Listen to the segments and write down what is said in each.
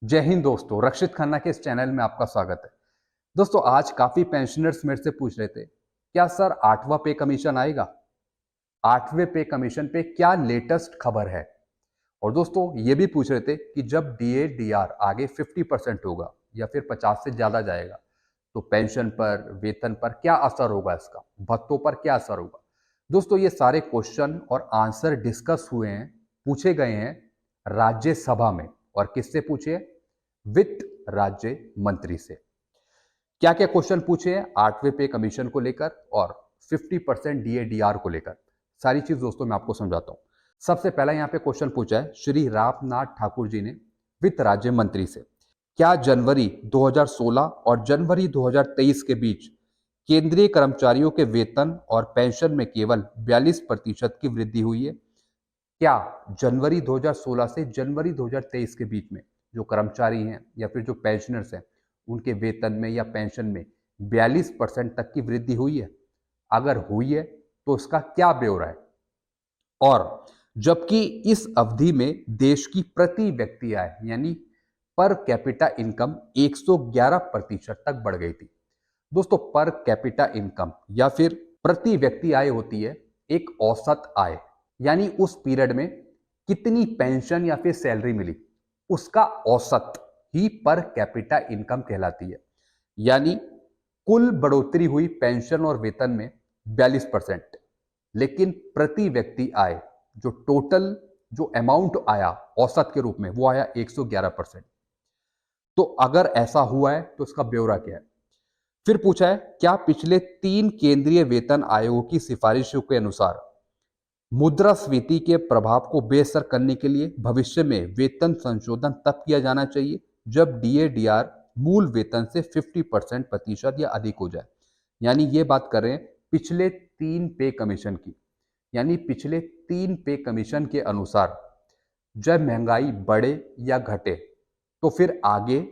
जय हिंद दोस्तों, रक्षित खन्ना के इस चैनल में आपका स्वागत है। दोस्तों, आज काफी पेंशनर्स मेरे से पूछ रहे थे, क्या सर 8वां पे कमीशन आएगा? 8वें पे कमीशन पे क्या लेटेस्ट खबर है? और दोस्तों, ये भी पूछ रहे थे कि जब डीए डीआर आगे 50% होगा या फिर 50 से ज्यादा जाएगा, तो पेंशन पर, वेतन पर क्या असर होगा, इसका भत्तों पर क्या असर होगा? दोस्तों, ये सारे क्वेश्चन और आंसर डिस्कस हुए हैं, पूछे गए हैं राज्यसभा में। और किससे पूछे? वित्त राज्य मंत्री से। क्या क्या क्वेश्चन पूछे हैं 8वें पे कमीशन को लेकर और 50% डीएडीआर को लेकर, सारी चीज दोस्तों मैं आपको समझाता हूं। सबसे पहला यहां पे क्वेश्चन पूछा है श्री रामनाथ ठाकुर जी ने वित्त राज्य मंत्री से, क्या जनवरी 2016 और जनवरी 2023 के बीच केंद्रीय कर्मचारियों के वेतन और पेंशन में केवल 42% की वृद्धि हुई है? क्या जनवरी 2016 से जनवरी 2023 के बीच में जो कर्मचारी हैं या फिर जो पेंशनर्स हैं, उनके वेतन में या पेंशन में 42% तक की वृद्धि हुई है? अगर हुई है तो उसका क्या ब्यौरा है? और जबकि इस अवधि में देश की प्रति व्यक्ति आय यानी पर कैपिटा इनकम 111% तक बढ़ गई थी। दोस्तों, पर कैपिटा इनकम या फिर प्रति व्यक्ति आय होती है एक औसत आय, यानी उस पीरियड में कितनी पेंशन या फिर सैलरी मिली, उसका औसत ही पर कैपिटा इनकम कहलाती है। यानी कुल बढ़ोतरी हुई पेंशन और वेतन में 42%, लेकिन प्रति व्यक्ति आय जो टोटल जो अमाउंट आया औसत के रूप में वो आया 111%। तो अगर ऐसा हुआ है तो इसका ब्यौरा क्या है? फिर पूछा है, क्या पिछले 3 केंद्रीय वेतन आयोगों की सिफारिशों के अनुसार मुद्रास्फीति के प्रभाव को बेअसर करने के लिए भविष्य में वेतन संशोधन तब किया जाना चाहिए जब डीएडीआर मूल वेतन से 50% प्रतिशत या अधिक हो जाए? यानी ये बात कर रहे हैं पिछले 3 पे कमीशन की। यानी पिछले 3 पे कमीशन के अनुसार जब महंगाई बढ़े या घटे, तो फिर आगे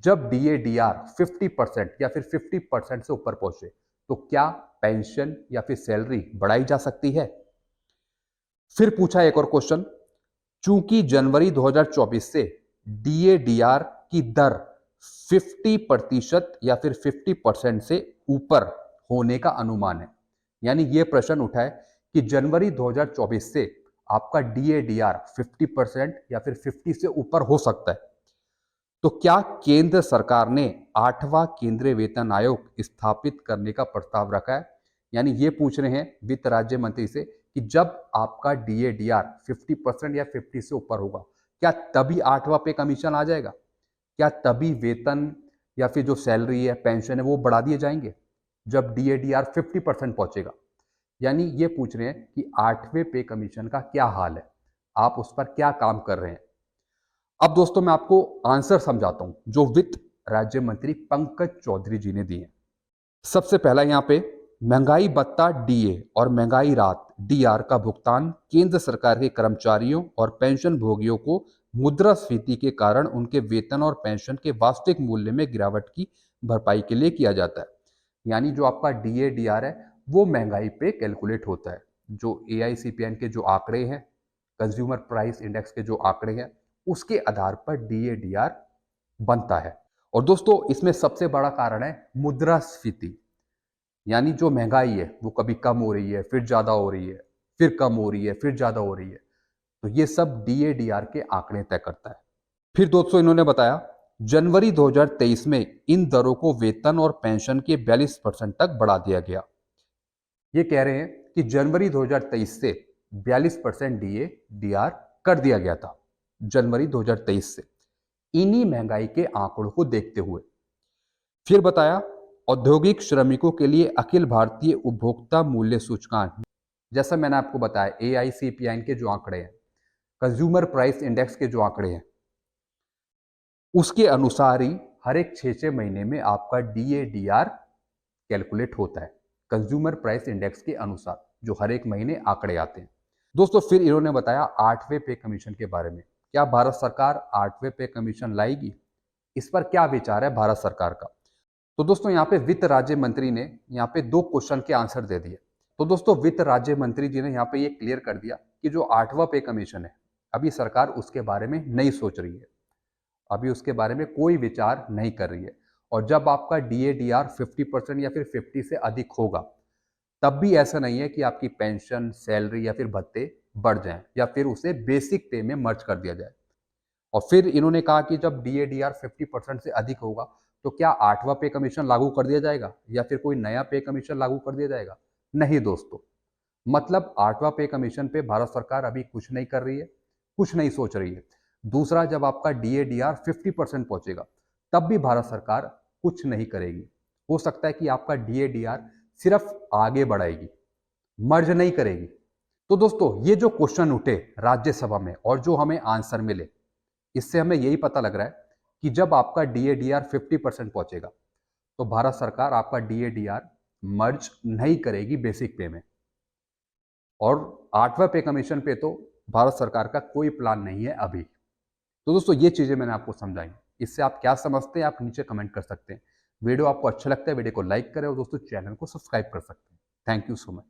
जब डीएडीआर 50% या फिर 50% से ऊपर पहुंचे, तो क्या पेंशन या फिर सैलरी बढ़ाई जा सकती है? फिर पूछा एक और क्वेश्चन, चूंकि जनवरी 2024 से डीएडीआर की दर 50% या फिर 50% से ऊपर होने का अनुमान है। यानी यह प्रश्न उठा है कि जनवरी 2024 से आपका डीएडीआर 50% या फिर 50 से ऊपर हो सकता है, तो क्या केंद्र सरकार ने 8वां केंद्रीय वेतन आयोग स्थापित करने का प्रस्ताव रखा है? यानी ये पूछ रहे हैं वित्त राज्य मंत्री से कि जब आपका डीएडीआर 50% या 50 से ऊपर होगा, क्या तभी 8वां पे कमीशन आ जाएगा? क्या तभी वेतन या फिर जो सैलरी है, पेंशन है, वो बढ़ा दिए जाएंगे जब डीएडीआर 50% पहुंचेगा? यानी ये पूछ रहे हैं कि 8वें पे कमीशन का क्या हाल है, आप उस पर क्या काम कर रहे हैं? अब दोस्तों मैं आपको आंसर समझाता हूं जो वित्त राज्य मंत्री पंकज चौधरी जी ने दिए। सबसे पहला यहां पे महंगाई भत्ता डीए और महंगाई राहत डीआर का भुगतान केंद्र सरकार के कर्मचारियों और पेंशन भोगियों को मुद्रास्फीति के कारण उनके वेतन और पेंशन के वास्तविक मूल्य में गिरावट की भरपाई के लिए किया जाता है। यानी जो आपका डीए डीआर है वो महंगाई पे कैलकुलेट होता है। जो एआईसीपीएन के जो आंकड़े हैं, कंज्यूमर प्राइस इंडेक्स के जो आंकड़े हैं, उसके आधार पर डीएडीआर बनता है। और दोस्तों, इसमें सबसे बड़ा कारण है मुद्रास्फीति। यानी जो महंगाई है वो कभी कम हो रही है, फिर ज्यादा हो रही है, फिर कम हो रही है, फिर ज्यादा हो रही है। तो ये सब डीएडीआर के आंकड़े तय करता है। फिर दोस्तों इन्होंने बताया, जनवरी 2023 में इन दरों को वेतन और पेंशन के 42% तक बढ़ा दिया गया। ये कह रहे हैं कि जनवरी 2023 से 42% डीएडीआर कर दिया गया था जनवरी 2023 से, इन्हीं महंगाई के आंकड़ों को देखते हुए। फिर बताया, औद्योगिक श्रमिकों के लिए अखिल भारतीय उपभोक्ता मूल्य सूचकांक, जैसा मैंने आपको बताया एआईसीपीआई के जो आंकड़े हैं, कंज्यूमर प्राइस इंडेक्स के जो आंकड़े हैं, उसके अनुसार ही हर एक 6-6 महीने में आपका डीएडीआर कैलकुलेट होता है, कंज्यूमर प्राइस इंडेक्स के अनुसार जो हर एक महीने आंकड़े आते हैं। दोस्तों, फिर इन्होंने बताया 8वें पे कमीशन के बारे में। क्या भारत सरकार 8वें पे कमीशन लाएगी? इस पर क्या विचार है भारत सरकार का? तो दोस्तों, यहाँ पे वित्त राज्य मंत्री ने यहाँ पे 2 क्वेश्चन के आंसर दे दिए। तो दोस्तों, वित्त राज्य मंत्री जी ने यहाँ पे ये क्लियर कर दिया कि जो 8वां पे कमीशन है, अभी सरकार उसके बारे में नहीं सोच रही है। अभी उसके बारे में कोई विचार नहीं कर रही है। और जब आपका DADR 50% या फिर 50 से अधिक होगा, तब भी ऐसा नहीं है कि आपकी पेंशन, सैलरी या फिर भत्ते बढ़ जाएं या फिर उसे बेसिक पे में मर्ज कर दिया जाए। और फिर इन्होंने कहा कि जब DADR 50% से अधिक होगा, तो क्या 8वां पे कमीशन लागू कर दिया जाएगा या फिर कोई नया पे कमीशन लागू कर दिया जाएगा? नहीं दोस्तों, मतलब 8वां पे कमीशन पे भारत सरकार अभी कुछ नहीं कर रही है, कुछ नहीं सोच रही है। दूसरा, जब आपका DADR 50% पहुंचेगा, तब भी भारत सरकार कुछ नहीं करेगी। हो सकता है कि आपका DADR सिर्फ आगे बढ़ाएगी, मर्ज नहीं करेगी। तो दोस्तों, ये जो क्वेश्चन उठे राज्यसभा में और जो हमें आंसर मिले, इससे हमें यही पता लग रहा है कि जब आपका DADR 50% पहुंचेगा, तो भारत सरकार आपका DADR मर्ज नहीं करेगी बेसिक पे में। और 8वां पे कमीशन पे तो भारत सरकार का कोई प्लान नहीं है अभी। तो दोस्तों, ये चीजें मैंने आपको समझाई। इससे आप क्या समझते हैं, आप नीचे कमेंट कर सकते हैं। वीडियो आपको अच्छा लगता है, वीडियो को लाइक करें और दोस्तों चैनल को सब्सक्राइब कर सकते हैं। Thank you so much.